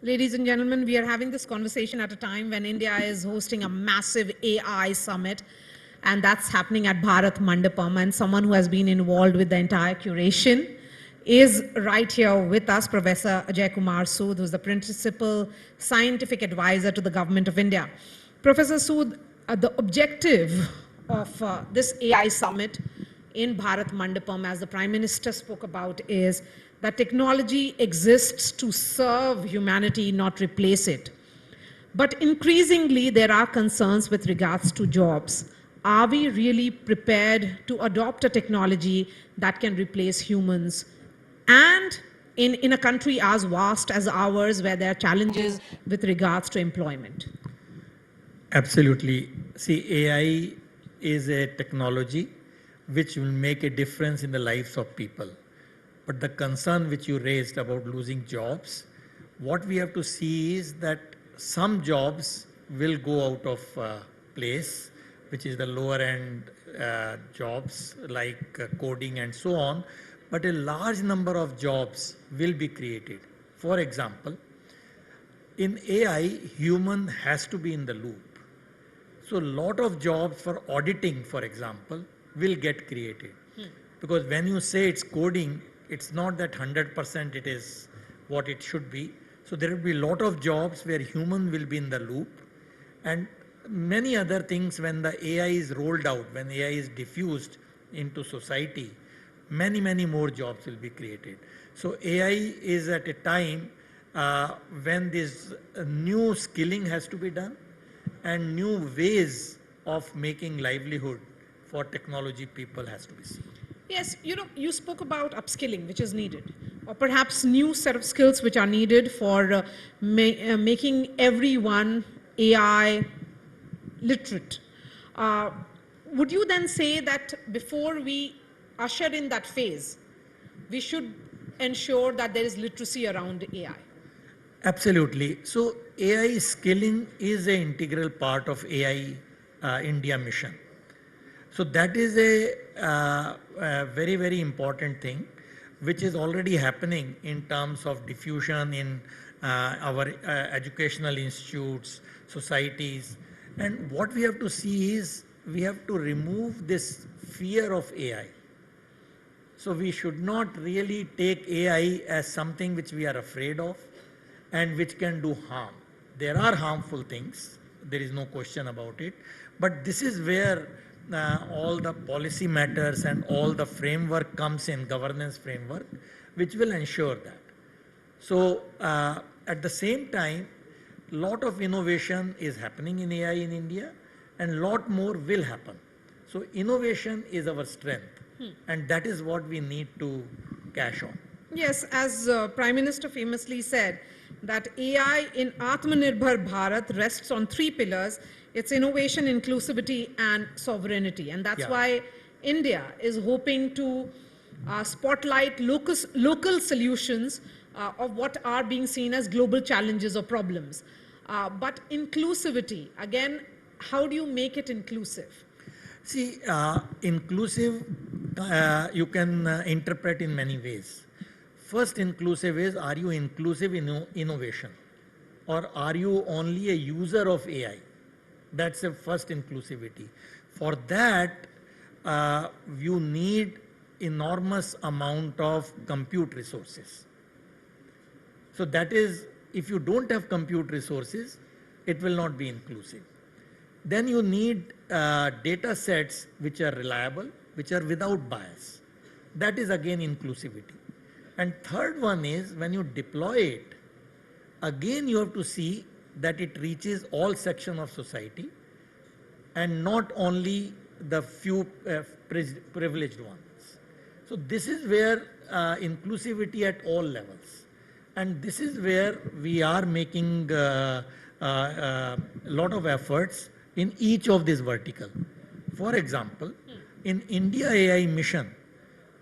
Ladies and gentlemen, we are having this conversation at a time when India is hosting a massive AI summit, and that's happening at Bharat Mandapam. And someone who has been involved with the entire curation is right here with us, Professor Ajay Kumar Sood, who's the principal scientific advisor to the Government of India. Professor Sood, the objective of this AI summit in Bharat Mandapam, as the Prime Minister spoke about, is that technology exists to serve humanity, not replace it. But increasingly, there are concerns with regards to jobs. Are we really prepared to adopt a technology that can replace humans? And in a country as vast as ours, where there are challenges with regards to employment. Absolutely. See, AI is a technology which will make a difference in the lives of people. But the concern which you raised about losing jobs, what we have to see is that some jobs will go out of place, which is the lower end jobs like coding and so on, but a large number of jobs will be created. For example, in AI, human has to be in the loop. So a lot of jobs for auditing, for example, will get created. Because when you say it's coding, it's not that 100% it is what it should be. So there will be a lot of jobs where human will be in the loop, and many other things when the AI is rolled out, when AI is diffused into society, many more jobs will be created. So AI is at a time when this new skilling has to be done and new ways of making livelihood for technology people has to be seen. Yes, you spoke about upskilling, which is needed, or perhaps new set of skills which are needed for making everyone AI literate. Would you then say that before we usher in that phase, we should ensure that there is literacy around AI? Absolutely. So AI skilling is an integral part of AI India mission. So that is a very important thing, which is already happening in terms of diffusion in our educational institutes, societies. And what we have to see is we have to remove this fear of AI. So we should not really take AI as something which we are afraid of and which can do harm. There are harmful things, there is no question about it, but this is where all the policy matters and all the framework comes in, governance framework, which will ensure that. So at the same time, lot of innovation is happening in AI in India and lot more will happen. So innovation is our strength and that is what we need to cash on. Yes, as Prime Minister famously said, that AI in Atmanirbhar Bharat rests on three pillars. It's innovation, inclusivity, and sovereignty. And that's why India is hoping to spotlight local solutions of what are being seen as global challenges or problems. But inclusivity, again, how do you make it inclusive? See, inclusive, you can interpret in many ways. First inclusive is, are you inclusive in innovation? Or are you only a user of AI? That's the first inclusivity. For that, you need enormous amount of compute resources. So that is, if you don't have compute resources, it will not be inclusive. Then you need data sets which are reliable, which are without bias. That is again inclusivity. And third one is when you deploy it, again you have to see that it reaches all sections of society and not only the few privileged ones. So this is where inclusivity at all levels. And this is where we are making a lot of efforts in each of these vertical. For example, in India AI mission,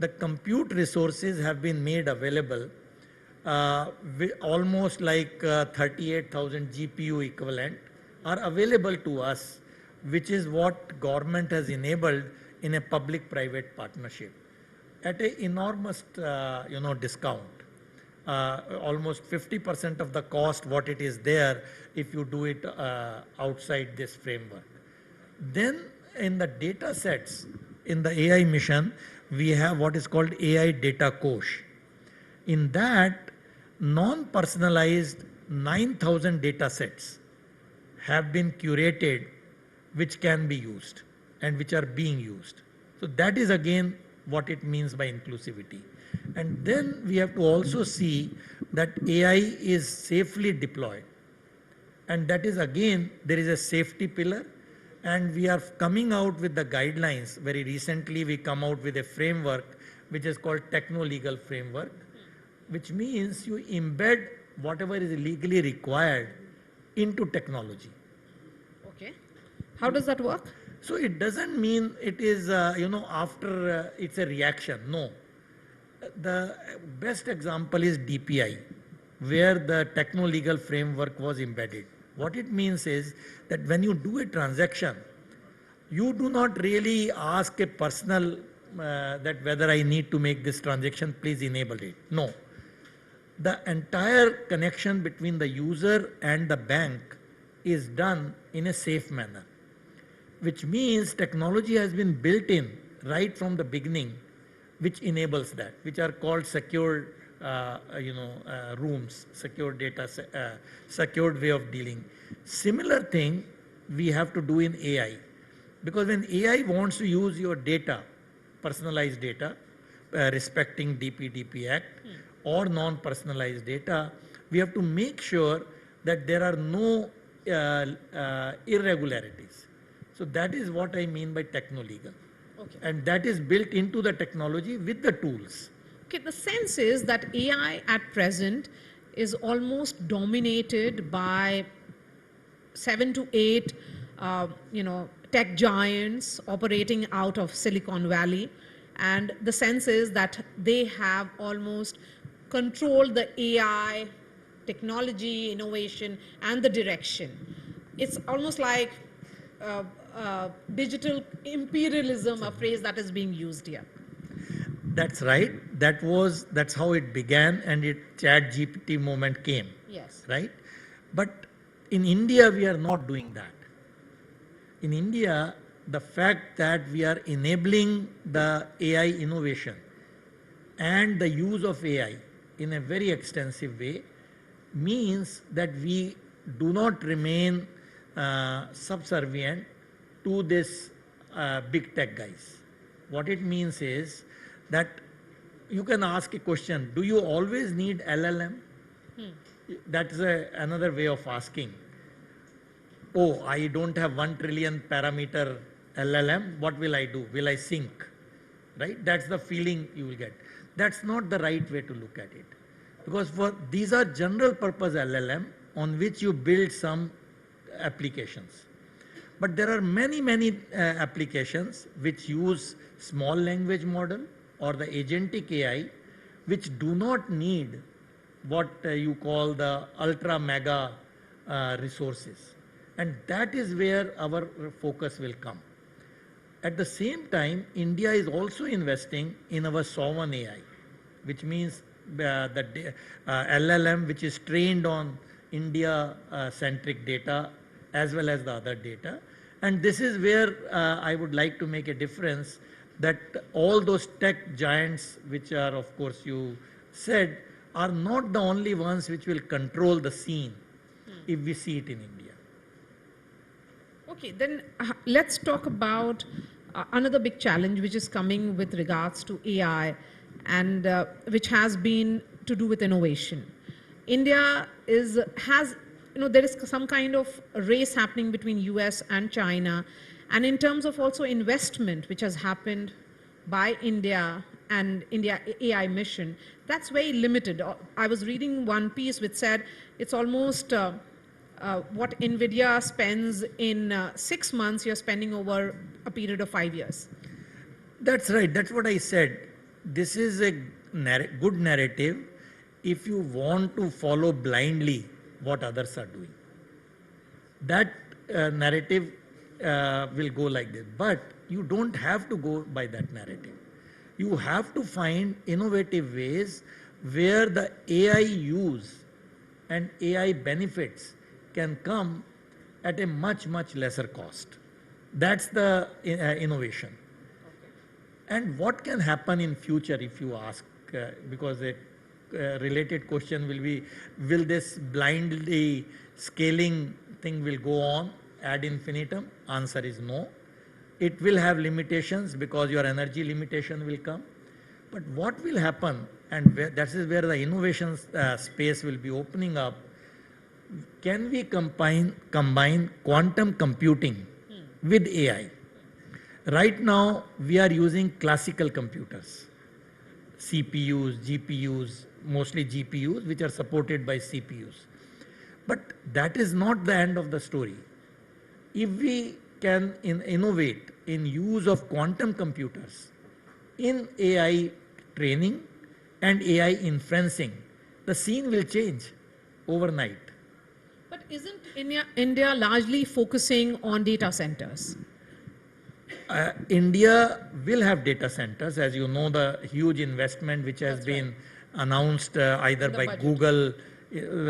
the compute resources have been made available almost like 38,000 GPU equivalent are available to us, which is what government has enabled in a public-private partnership at an enormous discount. almost 50% of the cost what it is there if you do it outside this framework. Then in the data sets, in the AI mission, we have what is called AI data Kosh. In that, non-personalized 9,000 data sets have been curated which can be used and which are being used. So that is again what it means by inclusivity. And then we have to also see that AI is safely deployed. And that is again, there is a safety pillar, and we are coming out with the guidelines. Very recently we come out with a framework which is called techno-legal framework, which means you embed whatever is legally required into technology. Okay. How does that work? So it doesn't mean it is, after it's a reaction. No. The best example is DPI, where the techno-legal framework was embedded. What it means is that when you do a transaction, you do not really ask a personal that whether I need to make this transaction, please enable it. No. The entire connection between the user and the bank is done in a safe manner, which means technology has been built in right from the beginning, which enables that, which are called secured rooms, secure data, secured way of dealing. Similar thing we have to do in AI, because when AI wants to use your data, personalized data, respecting DPDP Act, or non-personalized data, we have to make sure that there are no irregularities. So that is what I mean by techno-legal. Okay. And that is built into the technology with the tools. Okay, the sense is that AI at present is almost dominated by 7 to 8, tech giants operating out of Silicon Valley. And the sense is that they have almost controlled the AI, technology, innovation, and the direction. It's almost like digital imperialism, a phrase that is being used here. That's right. That's how it began, and Chat GPT moment came. Yes. Right? But in India, we are not doing that. In India, the fact that we are enabling the AI innovation and the use of AI in a very extensive way means that we do not remain subservient to this big tech guys. What it means is that you can ask a question, do you always need LLM? That is another way of asking. Oh, I don't have 1 trillion parameter LLM, what will I do? Will I sink? Right? That's the feeling you will get. That's not the right way to look at it. Because these are general purpose LLM on which you build some applications. But there are many applications which use small language model or the agentic AI, which do not need what you call the ultra mega resources. And that is where our focus will come. At the same time, India is also investing in our sovereign AI, which means the LLM, which is trained on India-centric data as well as the other data. And this is where I would like to make a difference, that all those tech giants, which are, of course, you said, are not the only ones which will control the scene if we see it in India. Okay, then let's talk about another big challenge which is coming with regards to AI and which has been to do with innovation. India has there is some kind of race happening between US and China, and in terms of also investment which has happened by India and India AI mission, that's very limited. I was reading one piece which said it's almost what NVIDIA spends in 6 months, you're spending over a period of 5 years. That's right. That's what I said. This is a good narrative if you want to follow blindly what others are doing. That narrative will go like this. But you don't have to go by that narrative. You have to find innovative ways where the AI use and AI benefits can come at a much, much lesser cost. That's the innovation. And what can happen in future if you ask, because a related question will be, will this blindly scaling thing will go on ad infinitum? Answer is no. It will have limitations because your energy limitation will come. But what will happen, and that is where the innovation space will be opening up, can we combine quantum computing with AI? Right now, we are using classical computers, CPUs, GPUs, mostly GPUs, which are supported by CPUs. But that is not the end of the story. If we can innovate in use of quantum computers in AI training and AI inferencing, the scene will change overnight. But isn't India largely focusing on data centers? India will have data centers, as you know, the huge investment which has been announced either by budget. Google,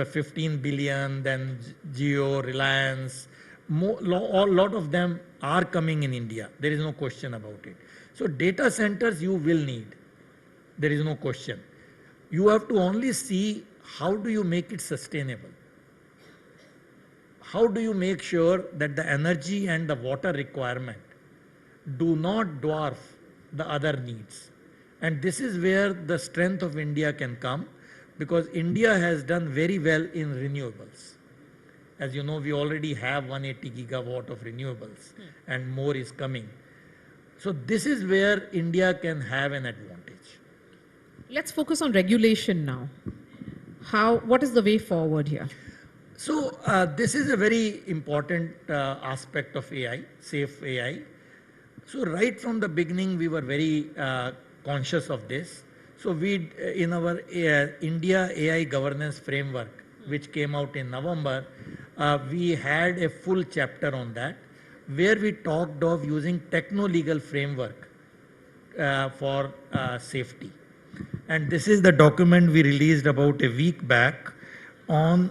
15 billion, then Jio, Reliance, a lot of them are coming in India. There is no question about it. So data centers you will need. There is no question. You have to only see how do you make it sustainable. How do you make sure that the energy and the water requirement do not dwarf the other needs? And this is where the strength of India can come, because India has done very well in renewables. As you know, we already have 180 gigawatt of renewables and more is coming. So this is where India can have an advantage. Let's focus on regulation now. What is the way forward here? So this is a very important aspect of AI, safe AI. So right from the beginning, we were very conscious of this. So we, in our India AI governance framework, which came out in November, we had a full chapter on that, where we talked of using techno-legal framework for safety. And this is the document we released about a week back on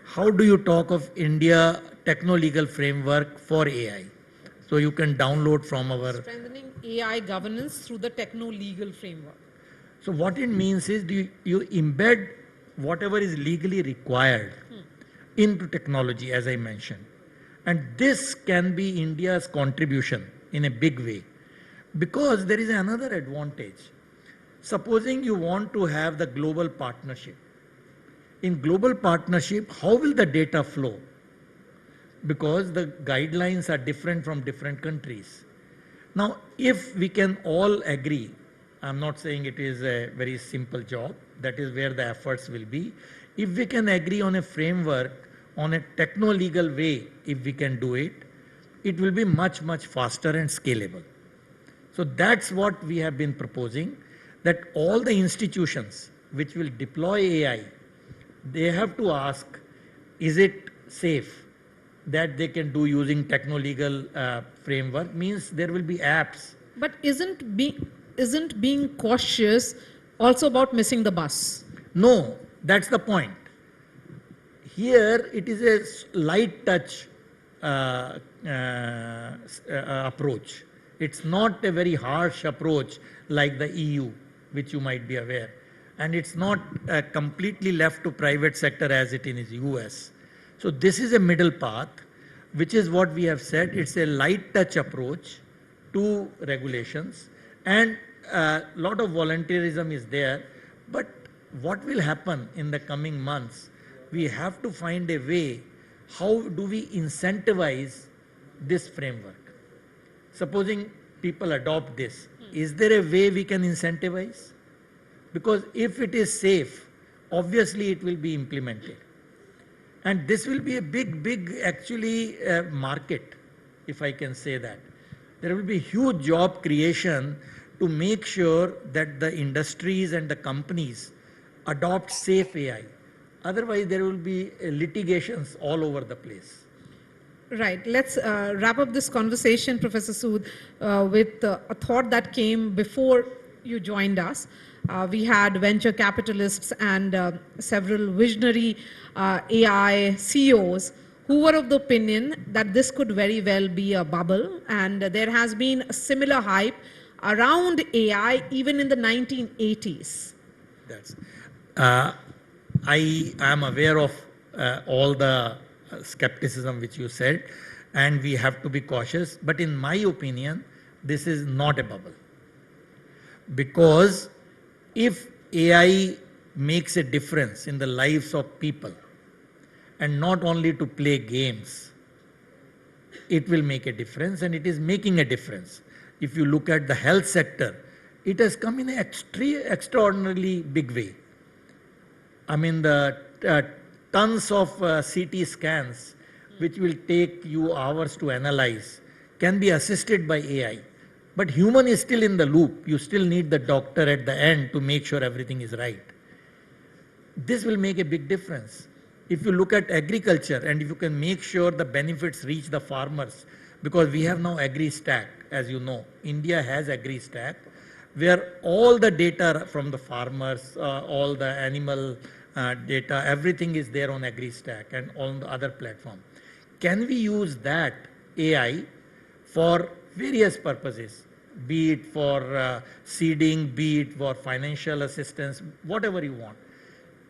how do you talk of India techno-legal framework for AI. So you can download from our... Strengthening AI governance through the techno-legal framework. So what it means is you embed whatever is legally required into technology, as I mentioned. And this can be India's contribution in a big way. Because there is another advantage. Supposing you want to have the global partnership. In global partnership, how will the data flow? Because the guidelines are different from different countries. Now, if we can all agree, I'm not saying it is a very simple job, that is where the efforts will be. If we can agree on a framework, on a techno-legal way, if we can do it, it will be much, much faster and scalable. So that's what we have been proposing, that all the institutions which will deploy AI, they have to ask, is it safe that they can do using techno-legal framework? Means there will be apps. But isn't being cautious also about missing the bus? No, that's the point. Here it is a light touch approach. It's not a very harsh approach like the EU, which you might be aware. And it's not completely left to private sector as it is in the US. So this is a middle path, which is what we have said. It's a light touch approach to regulations, and a lot of volunteerism is there. But what will happen in the coming months? We have to find a way, how do we incentivize this framework? Supposing people adopt this, is there a way we can incentivize? Because if it is safe, obviously it will be implemented. And this will be a big actually market, if I can say that. There will be huge job creation to make sure that the industries and the companies adopt safe AI. Otherwise, there will be litigations all over the place. Right. Let's wrap up this conversation, Professor Sood, with a thought that came before you joined us. We had venture capitalists and several visionary AI CEOs who were of the opinion that this could very well be a bubble, and there has been a similar hype around AI even in the 1980s. That's, I am aware of all the skepticism which you said, and we have to be cautious. But in my opinion, this is not a bubble. Because if AI makes a difference in the lives of people, and not only to play games, it will make a difference, and it is making a difference. If you look at the health sector, it has come in an extraordinarily big way. I mean, the tons of CT scans, which will take you hours to analyze, can be assisted by AI. But human is still in the loop. You still need the doctor at the end to make sure everything is right. This will make a big difference. If you look at agriculture and if you can make sure the benefits reach the farmers, because we have now Agri-Stack, as you know, India has Agri-Stack, where all the data from the farmers, all the animal data, everything is there on Agri-Stack and on the other platform. Can we use that AI for various purposes, be it for seeding, be it for financial assistance, whatever you want?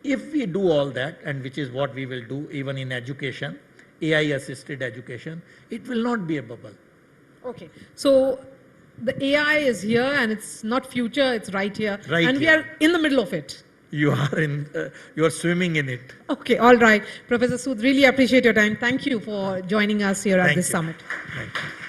If we do all that, and which is what we will do even in education, AI-assisted education, it will not be a bubble. Okay, so the AI is here and it's not future, it's right here. Right and here. we are in the middle of it. You are swimming in it. Okay, all right. Professor Sood, really appreciate your time. Thank you for joining us here at this summit. Thank you.